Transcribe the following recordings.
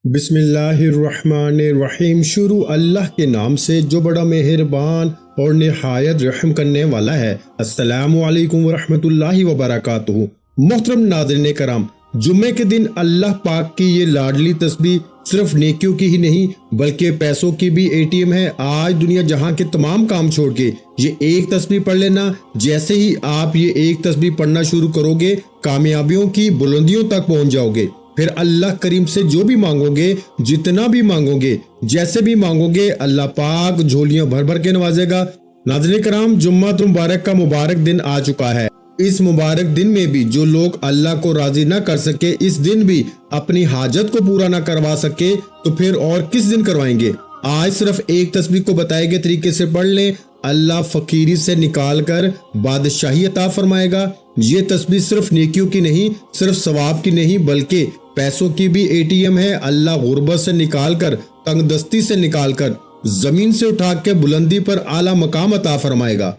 بسم اللہ الرحمن الرحیم۔ شروع اللہ کے نام سے جو بڑا مہربان اور نہایت رحم کرنے والا ہے۔ السلام علیکم ورحمۃ اللہ وبرکاتہ۔ محترم ناظرین کرام، جمعے کے دن اللہ پاک کی یہ لاڈلی تسبیح صرف نیکیوں کی ہی نہیں بلکہ پیسوں کی بھی ATM ہے۔ آج دنیا جہاں کے تمام کام چھوڑ کے یہ ایک تسبیح پڑھ لینا، جیسے ہی آپ یہ ایک تسبیح پڑھنا شروع کرو گے کامیابیوں کی بلندیوں تک پہنچ جاؤ گے۔ پھر اللہ کریم سے جو بھی مانگو گے، جتنا بھی مانگو گے، جیسے بھی مانگو گے، اللہ پاک جھولیاں بھر بھر کے نوازے گا۔ ناظرین کرام، جمعہ مبارک کا مبارک دن آ چکا ہے۔ اس مبارک دن میں بھی جو لوگ اللہ کو راضی نہ کر سکے، اس دن بھی اپنی حاجت کو پورا نہ کروا سکے، تو پھر اور کس دن کروائیں گے؟ آج صرف ایک تسبیح کو بتائے گئے طریقے سے پڑھ لیں، اللہ فقیری سے نکال کر بادشاہی عطا فرمائے گا۔ یہ تسبیح صرف نیکیوں کی نہیں، صرف ثواب کی نہیں بلکہ پیسوں کی بھی ATM ہے۔ اللہ غربت سے نکال کر، تنگ دستی سے نکال کر، زمین سے اٹھا کے بلندی پر اعلیٰ مقام عطا فرمائے گا۔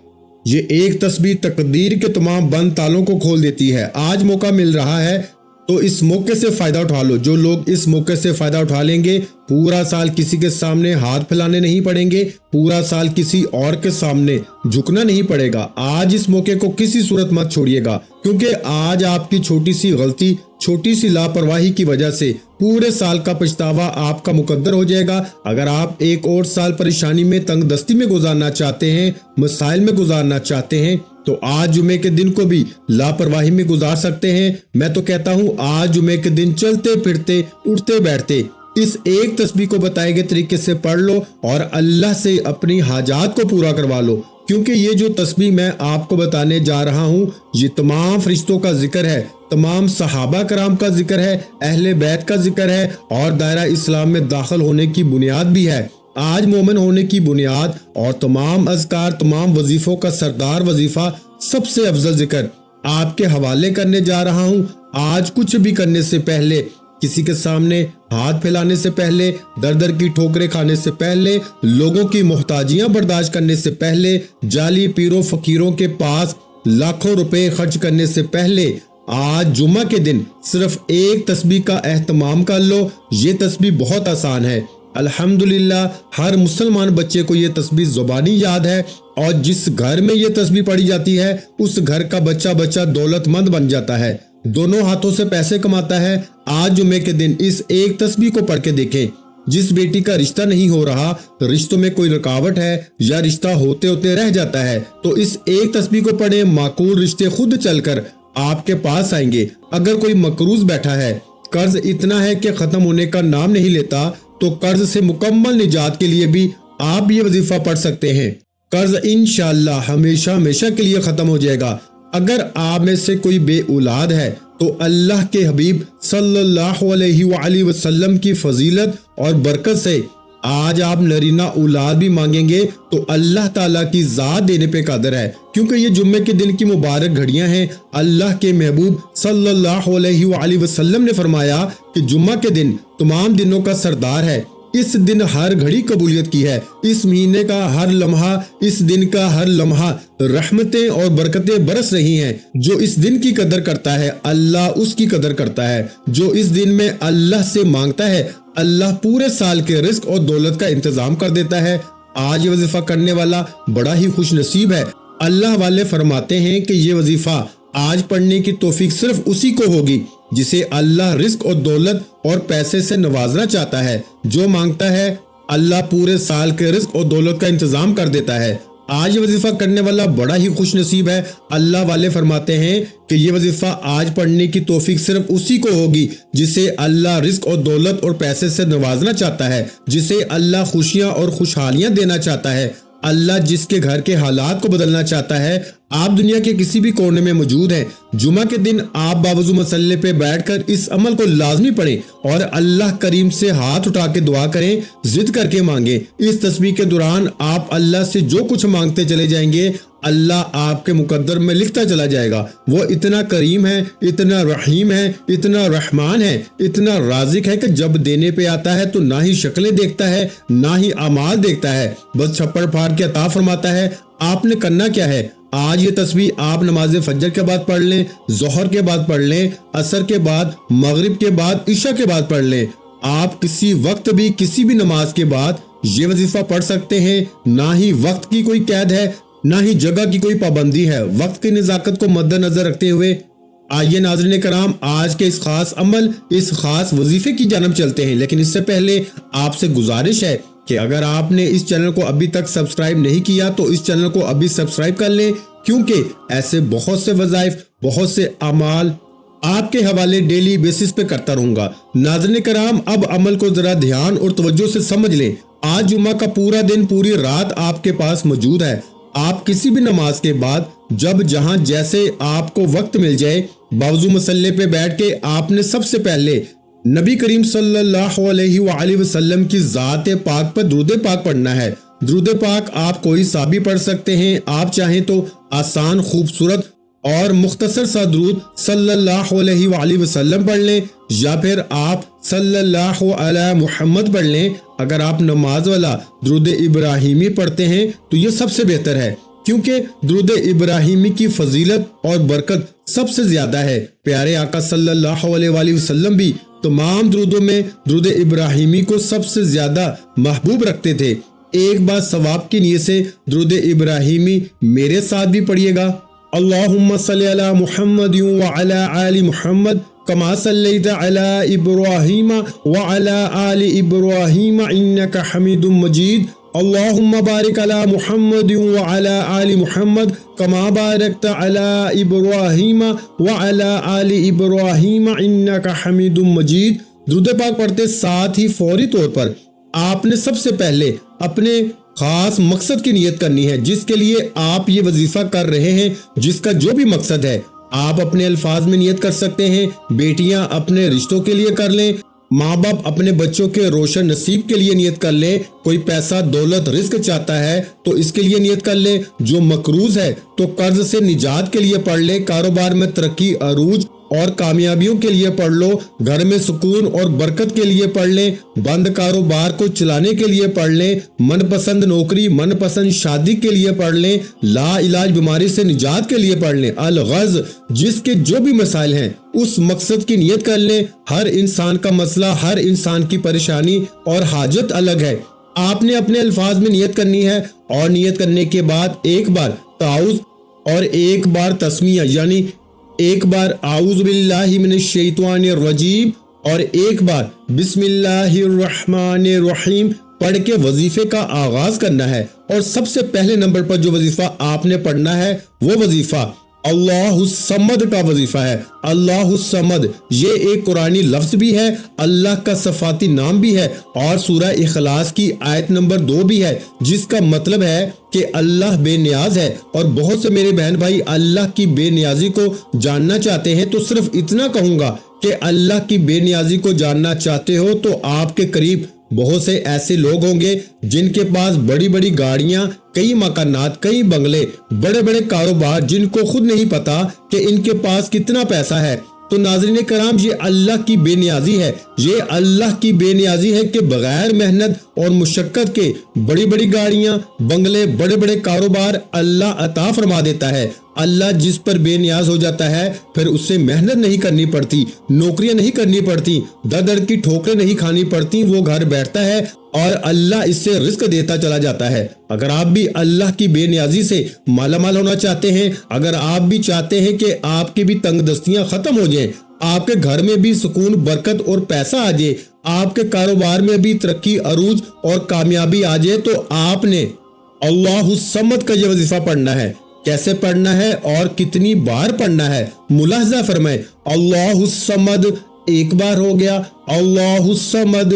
یہ ایک تسبیح تقدیر کے تمام بند تالوں کو کھول دیتی ہے۔ آج موقع مل رہا ہے تو اس موقع سے فائدہ اٹھا لو۔ جو لوگ اس موقع سے فائدہ اٹھا لیں گے، پورا سال کسی کے سامنے ہاتھ پھیلانے نہیں پڑیں گے، پورا سال کسی اور کے سامنے جھکنا نہیں پڑے گا۔ آج اس موقع کو کسی صورت مت چھوڑیے گا، کیونکہ آج آپ کی چھوٹی سی غلطی، چھوٹی سی لاپرواہی کی وجہ سے پورے سال کا پچھتاوا آپ کا مقدر ہو جائے گا۔ اگر آپ ایک اور سال پریشانی میں، تنگ دستی میں گزارنا چاہتے ہیں، مسائل میں گزارنا چاہتے ہیں، تو آج جمعے کے دن کو بھی لاپرواہی میں گزار سکتے ہیں۔ میں تو کہتا ہوں آج جمعے کے دن چلتے پھرتے، اٹھتے بیٹھتے اس ایک تسبیح کو بتائے گئے طریقے سے پڑھ لو اور اللہ سے اپنی حاجات کو پورا کروا لو، کیونکہ یہ جو تسبیح میں آپ کو بتانے جا رہا ہوں، یہ تمام فرشتوں کا ذکر ہے، تمام صحابہ کرام کا ذکر ہے، اہل بیت کا ذکر ہے اور دائرہ اسلام میں داخل ہونے کی بنیاد بھی ہے۔ آج مومن ہونے کی بنیاد اور تمام اذکار، تمام وظیفوں کا سردار وظیفہ، سب سے افضل ذکر آپ کے حوالے کرنے جا رہا ہوں۔ آج کچھ بھی کرنے سے پہلے، کسی کے سامنے ہاتھ پھیلانے سے پہلے، در در کی ٹھوکریں کھانے سے پہلے، لوگوں کی محتاجیاں برداشت کرنے سے پہلے، جعلی پیروں فقیروں کے پاس لاکھوں روپے خرچ کرنے سے پہلے، آج جمعہ کے دن صرف ایک تسبیح کا اہتمام کر لو۔ یہ تسبیح بہت آسان ہے۔ الحمدللہ ہر مسلمان بچے کو یہ تسبیح زبانی یاد ہے، اور جس گھر میں یہ تسبیح پڑھی جاتی ہے اس گھر کا بچہ دولت مند بن جاتا ہے، دونوں ہاتھوں سے پیسے کماتا ہے۔ آج جمعے کے دن اس ایک تسبیح کو پڑھ کے دیکھیں۔ جس بیٹی کا رشتہ نہیں ہو رہا، رشتوں میں کوئی رکاوٹ ہے یا رشتہ ہوتے ہوتے رہ جاتا ہے، تو اس ایک تسبیح کو پڑھیں، معقول رشتے خود چل کر آپ کے پاس آئیں گے۔ اگر کوئی مقروض بیٹھا ہے، قرض اتنا ہے کہ ختم ہونے کا نام نہیں لیتا، تو قرض سے مکمل نجات کے لیے بھی آپ یہ وظیفہ پڑھ سکتے ہیں۔ قرض انشاءاللہ ہمیشہ ہمیشہ کے لیے ختم ہو جائے گا۔ اگر آپ میں سے کوئی بے اولاد ہے تو اللہ کے حبیب صلی اللہ علیہ وآلہ وسلم کی فضیلت اور برکت سے آج آپ نرینہ اولاد بھی مانگیں گے تو اللہ تعالیٰ کی ذات دینے پہ قادر ہے، کیونکہ یہ جمعے کے دن کی مبارک گھڑیاں ہیں۔ اللہ کے محبوب صلی اللہ علیہ وآلہ وسلم نے فرمایا کہ جمعہ کے دن تمام دنوں کا سردار ہے۔ اس دن ہر گھڑی قبولیت کی ہے، اس مہینے کا ہر لمحہ، اس دن کا ہر لمحہ رحمتیں اور برکتیں برس رہی ہیں۔ جو اس دن کی قدر کرتا ہے اللہ اس کی قدر کرتا ہے، جو اس دن میں اللہ سے مانگتا ہے اللہ پورے سال کے رزق اور دولت کا انتظام کر دیتا ہے۔ آج یہ وظیفہ کرنے والا بڑا ہی خوش نصیب ہے۔ اللہ والے فرماتے ہیں کہ یہ وظیفہ آج پڑھنے کی توفیق صرف اسی کو ہوگی جسے اللہ رزق اور دولت اور پیسے سے نوازنا چاہتا ہے۔ جو مانگتا ہے اللہ پورے سال کے رزق اور دولت کا انتظام کر دیتا ہے۔ آج یہ وظیفہ کرنے والا بڑا ہی خوش نصیب ہے۔ اللہ والے فرماتے ہیں کہ یہ وظیفہ آج پڑھنے کی توفیق صرف اسی کو ہوگی جسے اللہ رزق اور دولت اور پیسے سے نوازنا چاہتا ہے، جسے اللہ خوشیاں اور خوشحالیاں دینا چاہتا ہے، اللہ جس کے گھر کے حالات کو بدلنا چاہتا ہے۔ آپ دنیا کے کسی بھی کونے میں موجود ہیں، جمعہ کے دن آپ باوضو مسلے پہ بیٹھ کر اس عمل کو لازمی پڑھیں اور اللہ کریم سے ہاتھ اٹھا کے دعا کریں، ضد کر کے مانگیں۔ اس تسبیح کے دوران آپ اللہ سے جو کچھ مانگتے چلے جائیں گے، اللہ آپ کے مقدر میں لکھتا چلا جائے گا۔ وہ اتنا کریم ہے، اتنا رحیم ہے، اتنا رحمان ہے، اتنا رازق ہے کہ جب دینے پہ آتا ہے تو نہ ہی شکلیں دیکھتا ہے، نہ ہی اعمال دیکھتا ہے، بس چھپڑ پھاڑ کے عطا فرماتا ہے۔ آپ نے کرنا کیا ہے؟ آج یہ تسبیح آپ نماز فجر کے بعد پڑھ لیں، ظہر کے بعد پڑھ لیں، عصر کے بعد، مغرب کے بعد، عشاء کے بعد پڑھ لیں۔ آپ کسی وقت بھی کسی بھی نماز کے بعد یہ وظیفہ پڑھ سکتے ہیں۔ نہ ہی وقت کی کوئی قید ہے، نہ ہی جگہ کی کوئی پابندی ہے۔ وقت کی نزاکت کو مد نظر رکھتے ہوئے آئیے ناظرین کرام آج کے اس خاص عمل، اس خاص وظیفے کی جانب چلتے ہیں۔ لیکن اس سے پہلے آپ سے گزارش ہے کہ اگر آپ نے اس چینل کو ابھی تک سبسکرائب نہیں کیا تو اس چینل کو ابھی سبسکرائب کر لیں، کیونکہ ایسے بہت سے وظائف، بہت سے اعمال آپ کے حوالے ڈیلی بیسس پہ کرتا رہوں گا۔ ناظرین کرام اب عمل کو ذرا دھیان اور توجہ سے سمجھ لیں۔ آج جمعہ کا پورا دن، پوری رات آپ کے پاس موجود ہے۔ آپ کسی بھی نماز کے بعد جب جہاں جیسے آپ کو وقت مل جائے، باوضو مصلی پہ بیٹھ کے آپ نے سب سے پہلے نبی کریم صلی اللہ علیہ وآلہ وسلم کی ذات پاک پر درود پاک پڑھنا ہے۔ درود پاک آپ کوئی سا بھی پڑھ سکتے ہیں۔ آپ چاہیں تو آسان، خوبصورت اور مختصر سا درود صلی اللہ علیہ وآلہ وسلم پڑھ لیں، یا پھر آپ صلی اللہ علیہ محمد پڑھ لیں۔ اگر آپ نماز والا درود ابراہیمی پڑھتے ہیں تو یہ سب سے بہتر ہے، کیونکہ درود ابراہیمی کی فضیلت اور برکت سب سے زیادہ ہے۔ پیارے آقا صلی اللہ علیہ وآلہ وسلم بھی تمام درودوں میں درود ابراہیمی کو سب سے زیادہ محبوب رکھتے تھے۔ ایک بار ثواب کی نیت سے درود ابراہیمی میرے ساتھ بھی پڑھیے گا۔ اللہم صلی علی محمد وعلی آل محمد کما صلیت علی ابراہیم وعلی آل ابراہیم انک حمید مجید۔ اللہم بارک علی محمد وعلی آل محمد کما بارکت علی ابراہیم وعلی آل ابراہیم انک حمید مجید۔ درود پاک پڑھتے ساتھ ہی فوری طور پر آپ نے سب سے پہلے اپنے خاص مقصد کی نیت کرنی ہے، جس کے لیے آپ یہ وظیفہ کر رہے ہیں، جس کا جو بھی مقصد ہے آپ اپنے الفاظ میں نیت کر سکتے ہیں۔ بیٹیاں اپنے رشتوں کے لیے کر لیں، ماں باپ اپنے بچوں کے روشن نصیب کے لیے نیت کر لیں، کوئی پیسہ دولت رزق چاہتا ہے تو اس کے لیے نیت کر لیں، جو مقروض ہے تو قرض سے نجات کے لیے پڑھ لیں، کاروبار میں ترقی عروج اور کامیابیوں کے لیے پڑھ لو، گھر میں سکون اور برکت کے لیے پڑھ لیں، بند کاروبار کو چلانے کے لیے پڑھ لیں، من پسند نوکری، من پسند شادی کے لیے پڑھ لیں، لا علاج بیماری سے نجات کے لیے پڑھ لیں، الغرض جس کے جو بھی مسائل ہیں اس مقصد کی نیت کر لیں۔ ہر انسان کا مسئلہ، ہر انسان کی پریشانی اور حاجت الگ ہے۔ آپ نے اپنے الفاظ میں نیت کرنی ہے، اور نیت کرنے کے بعد ایک بار تعوذ اور ایک بار تسمیہ، یعنی ایک بار اعوذ باللہ من الشیطان الرجیم اور ایک بار بسم اللہ الرحمن الرحیم پڑھ کے وظیفے کا آغاز کرنا ہے۔ اور سب سے پہلے نمبر پر جو وظیفہ آپ نے پڑھنا ہے وہ وظیفہ اللہ الصمد کا وظیفہ ہے۔ اللہ الصمد یہ ایک قرآنی لفظ بھی ہے، اللہ کا صفاتی نام بھی ہے، اور سورہ اخلاص کی آیت نمبر 2 بھی ہے، جس کا مطلب ہے کہ اللہ بے نیاز ہے۔ اور بہت سے میرے بہن بھائی اللہ کی بے نیازی کو جاننا چاہتے ہیں، تو صرف اتنا کہوں گا کہ اللہ کی بے نیازی کو جاننا چاہتے ہو تو آپ کے قریب بہت سے ایسے لوگ ہوں گے جن کے پاس بڑی بڑی گاڑیاں، کئی مکانات، کئی بنگلے، بڑے بڑے کاروبار، جن کو خود نہیں پتا کہ ان کے پاس کتنا پیسہ ہے۔ تو ناظرین کرام یہ اللہ کی بے نیازی ہے، یہ اللہ کی بے نیازی ہے کہ بغیر محنت اور مشقت کے بڑی بڑی گاڑیاں، بنگلے، بڑے بڑے کاروبار اللہ عطا فرما دیتا ہے۔ اللہ جس پر بے نیاز ہو جاتا ہے پھر اس سے محنت نہیں کرنی پڑتی، نوکریاں نہیں کرنی پڑتی، در در کی ٹھوکریں نہیں کھانی پڑتی، وہ گھر بیٹھتا ہے اور اللہ اس سے رزق دیتا چلا جاتا ہے۔ اگر آپ بھی اللہ کی بے نیازی سے مالا مال ہونا چاہتے ہیں، اگر آپ بھی چاہتے ہیں کہ آپ کی بھی تنگ دستیاں ختم ہو جائیں، آپ کے گھر میں بھی سکون، برکت اور پیسہ آ جائے، آپ کے کاروبار میں بھی ترقی عروج اور کامیابی آ جائے، تو آپ نے اللہ الصمد کا یہ وظیفہ پڑھنا ہے۔ کیسے پڑھنا ہے اور کتنی بار پڑھنا ہے ملاحظہ فرمائیں۔ اللہ الصمد ایک بار ہو گیا، اللہ الصمد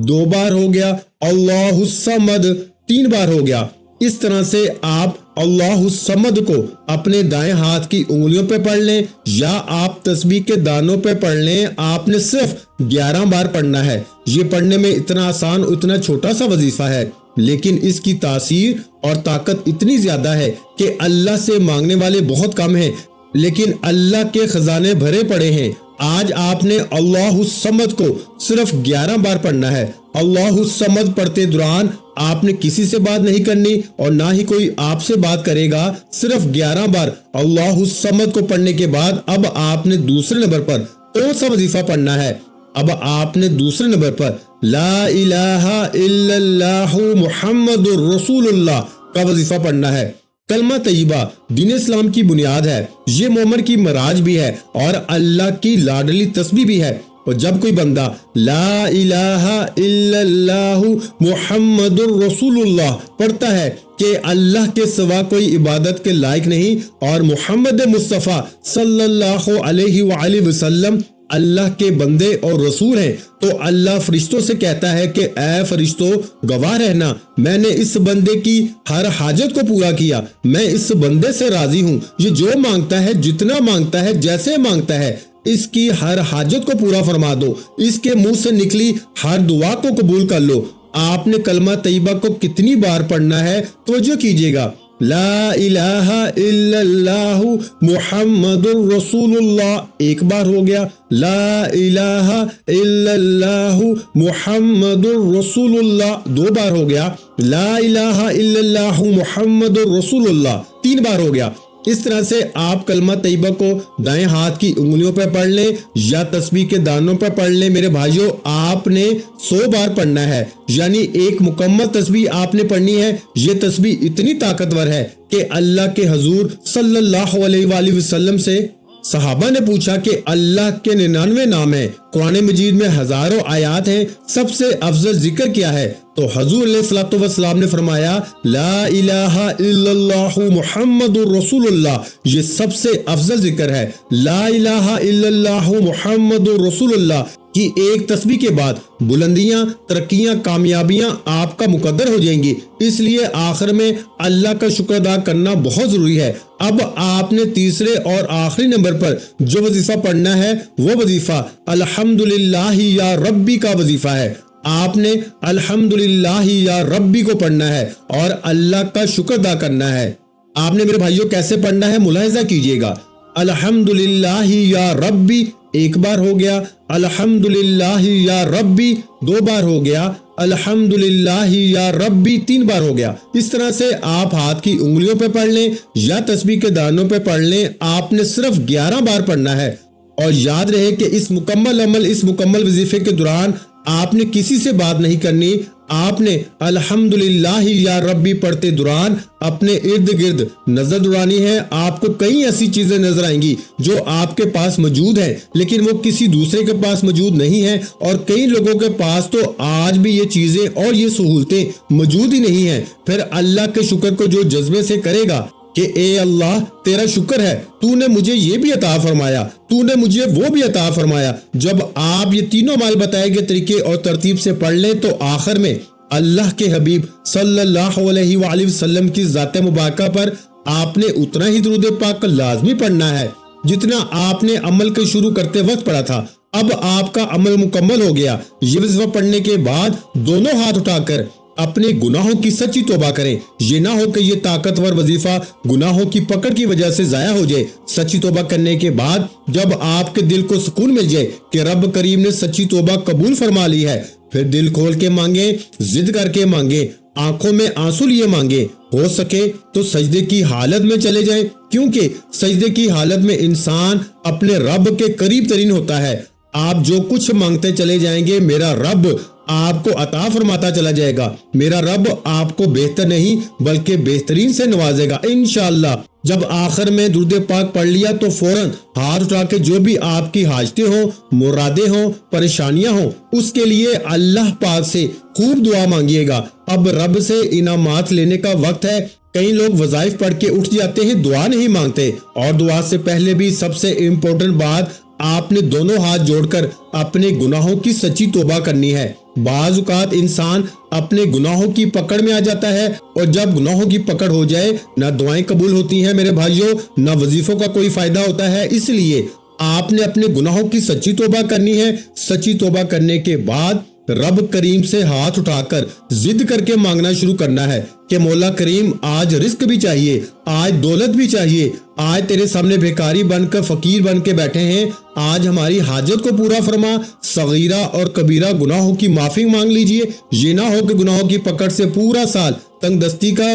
2 بار ہو گیا، اللہ الصمد 3 بار ہو گیا۔ اس طرح سے آپ اللہ الصمد کو اپنے دائیں ہاتھ کی انگلیوں پہ پڑھ لیں، یا آپ تسبیح کے دانوں پہ پڑھ لیں۔ آپ نے صرف 11 بار پڑھنا ہے۔ یہ پڑھنے میں اتنا آسان، اتنا چھوٹا سا وظیفہ ہے، لیکن اس کی تاثیر اور طاقت اتنی زیادہ ہے کہ اللہ سے مانگنے والے بہت کم ہیں، لیکن اللہ کے خزانے بھرے پڑے ہیں۔ آج آپ نے اللہ الصمد کو صرف 11 بار پڑھنا ہے۔ اللہ الصمد پڑھتے دوران آپ نے کسی سے بات نہیں کرنی اور نہ ہی کوئی آپ سے بات کرے گا۔ صرف 11 بار اللہ الصمد کو پڑھنے کے بعد اب آپ نے دوسرے نمبر پر کون سا وظیفہ پڑھنا ہے؟ اب آپ نے دوسرے نمبر پر لا الہ الا اللہ محمد الرسول اللہ کا وظیفہ پڑھنا ہے۔ کلمہ طیبہ دین اسلام کی بنیاد ہے، یہ مومن کی معراج بھی ہے اور اللہ کی لاڈلی تسبیح بھی ہے۔ اور جب کوئی بندہ لا الہ الا اللہ محمد الرسول اللہ پڑھتا ہے کہ اللہ کے سوا کوئی عبادت کے لائق نہیں اور محمد مصطفیٰ صلی اللہ علیہ وآلہ وسلم اللہ کے بندے اور رسول ہیں، تو اللہ فرشتوں سے کہتا ہے کہ اے فرشتوں گواہ رہنا، میں نے اس بندے کی ہر حاجت کو پورا کیا، میں اس بندے سے راضی ہوں، یہ جو مانگتا ہے، جتنا مانگتا ہے، جیسے مانگتا ہے، اس کی ہر حاجت کو پورا فرما دو، اس کے منہ سے نکلی ہر دعا کو قبول کر لو۔ آپ نے کلمہ طیبہ کو کتنی بار پڑھنا ہے توجہ کیجئے گا۔ لا الہ الا اللہ محمد الرسول اللہ ایک بار ہو گیا، لا الہ الا اللہ محمد الرسول اللہ دو بار ہو گیا، لا الہ الا اللہ محمد الرسول اللہ تین بار ہو گیا۔ اس طرح سے آپ کلمہ طیبہ کو دائیں ہاتھ کی انگلیوں پہ پڑھ لیں یا تسبیح کے دانوں پہ پڑھ لیں۔ میرے بھائیوں، آپ نے 100 بار پڑھنا ہے، یعنی ایک مکمل تسبیح آپ نے پڑھنی ہے۔ یہ تسبیح اتنی طاقتور ہے کہ اللہ کے حضور صلی اللہ علیہ وآلہ وسلم سے صحابہ نے پوچھا کہ اللہ کے 99 نام ہیں، قرآن مجید میں ہزاروں آیات ہیں، سب سے افضل ذکر کیا ہے؟ تو حضور علیہ الصلوۃ والسلام نے فرمایا لا الہ الا اللہ محمد الرسول اللہ، یہ سب سے افضل ذکر ہے۔ لا الہ الا اللہ محمد الرسول اللہ کی ایک تسبیح کے بعد بلندیاں، ترقیاں، کامیابیاں آپ کا مقدر ہو جائیں گی، اس لیے آخر میں اللہ کا شکر ادا کرنا بہت ضروری ہے۔ اب آپ نے تیسرے اور آخری نمبر پر جو وظیفہ پڑھنا ہے وہ وظیفہ الحمدللہ یا ربی کا وظیفہ ہے۔ آپ نے الحمدللہ یا ربی کو پڑھنا ہے اور اللہ کا شکر ادا کرنا ہے۔ آپ نے میرے بھائیوں کیسے پڑھنا ہے ملاحظہ کیجئے گا۔ الحمدللہ یا ربی ایک بار ہو گیا، الحمدللہ یا ربی دو بار ہو گیا، الحمدللہ یا ربی تین بار ہو گیا۔ اس طرح سے آپ ہاتھ کی انگلیوں پہ پڑھ لیں یا تسبیح کے دانوں پہ پڑھ لیں، آپ نے صرف 11 بار پڑھنا ہے۔ اور یاد رہے کہ اس مکمل عمل، اس مکمل وظیفے کے دوران آپ نے کسی سے بات نہیں کرنی، آپ نے الحمدللہ یا ربی پڑھتے دوران اپنے ارد گرد نظر دوڑانی ہے۔ آپ کو کئی ایسی چیزیں نظر آئیں گی جو آپ کے پاس موجود ہیں لیکن وہ کسی دوسرے کے پاس موجود نہیں ہیں، اور کئی لوگوں کے پاس تو آج بھی یہ چیزیں اور یہ سہولتیں موجود ہی نہیں ہیں۔ پھر اللہ کے شکر کو جو جذبے سے کرے گا کہ اے اللہ تیرا شکر ہے، تو نے مجھے یہ بھی عطا فرمایا، تو نے مجھے وہ بھی عطا فرمایا۔ جب آپ یہ تینوں مال بتائے گئے طریقے اور ترتیب سے پڑھ لیں تو آخر میں اللہ کے حبیب صلی اللہ علیہ وآلہ وسلم کی ذات مبارکہ پر آپ نے اتنا ہی درود پاک لازمی پڑھنا ہے جتنا آپ نے عمل کے شروع کرتے وقت پڑھا تھا۔ اب آپ کا عمل مکمل ہو گیا۔ یہ وظیفہ پڑھنے کے بعد دونوں ہاتھ اٹھا کر اپنے گناہوں کی سچی توبہ کریں۔ یہ نہ ہو کہ یہ طاقتور وظیفہ گناہوں کی پکڑ کی وجہ سے ضائع ہو جائے۔ سچی توبہ کرنے کے بعد جب آپ کے دل کو سکون مل جائے کہ رب کریم نے سچی توبہ قبول فرما لی ہے، پھر دل کھول کے مانگیں، ضد کر کے مانگیں، آنکھوں میں آنسو لیے مانگیں۔ ہو سکے تو سجدے کی حالت میں چلے جائیں، کیونکہ سجدے کی حالت میں انسان اپنے رب کے قریب ترین ہوتا ہے۔ آپ جو کچھ مانگتے چلے جائیں گے میرا رب آپ کو عطا فرماتا چلا جائے گا۔ میرا رب آپ کو بہتر نہیں بلکہ بہترین سے نوازے گا انشاءاللہ۔ جب آخر میں درود پاک پڑھ لیا تو فوراً ہاتھ اٹھا کے جو بھی آپ کی حاجتیں ہوں، مرادیں ہوں، پریشانیاں ہوں، اس کے لیے اللہ پاک سے خوب دعا مانگیے گا۔ اب رب سے انعامات لینے کا وقت ہے۔ کئی لوگ وظائف پڑھ کے اٹھ جاتے ہیں، دعا نہیں مانگتے، اور دعا سے پہلے بھی سب سے امپورٹنٹ بات آپ نے دونوں ہاتھ جوڑ کر اپنے گناہوں کی سچی توبہ کرنی ہے۔ بعض اوقات انسان اپنے گناہوں کی پکڑ میں آ جاتا ہے، اور جب گناہوں کی پکڑ ہو جائے نہ دعائیں قبول ہوتی ہیں میرے بھائیوں، نہ وظیفوں کا کوئی فائدہ ہوتا ہے۔ اس لیے آپ نے اپنے گناہوں کی سچی توبہ کرنی ہے۔ سچی توبہ کرنے کے بعد رب کریم سے ہاتھ اٹھا کر ضد کر کے مانگنا شروع کرنا ہے کہ مولا کریم آج رزق بھی چاہیے، آج دولت بھی چاہیے، آج تیرے سامنے بھیکاری بن کر فقیر بن کے بیٹھے ہیں، آج ہماری حاجت کو پورا فرما، صغیرہ اور کبیرہ گناہوں کی معافی مانگ لیجئے۔ یہ نہ ہو کہ گناہوں کی پکڑ سے پورا سال تنگ دستی کا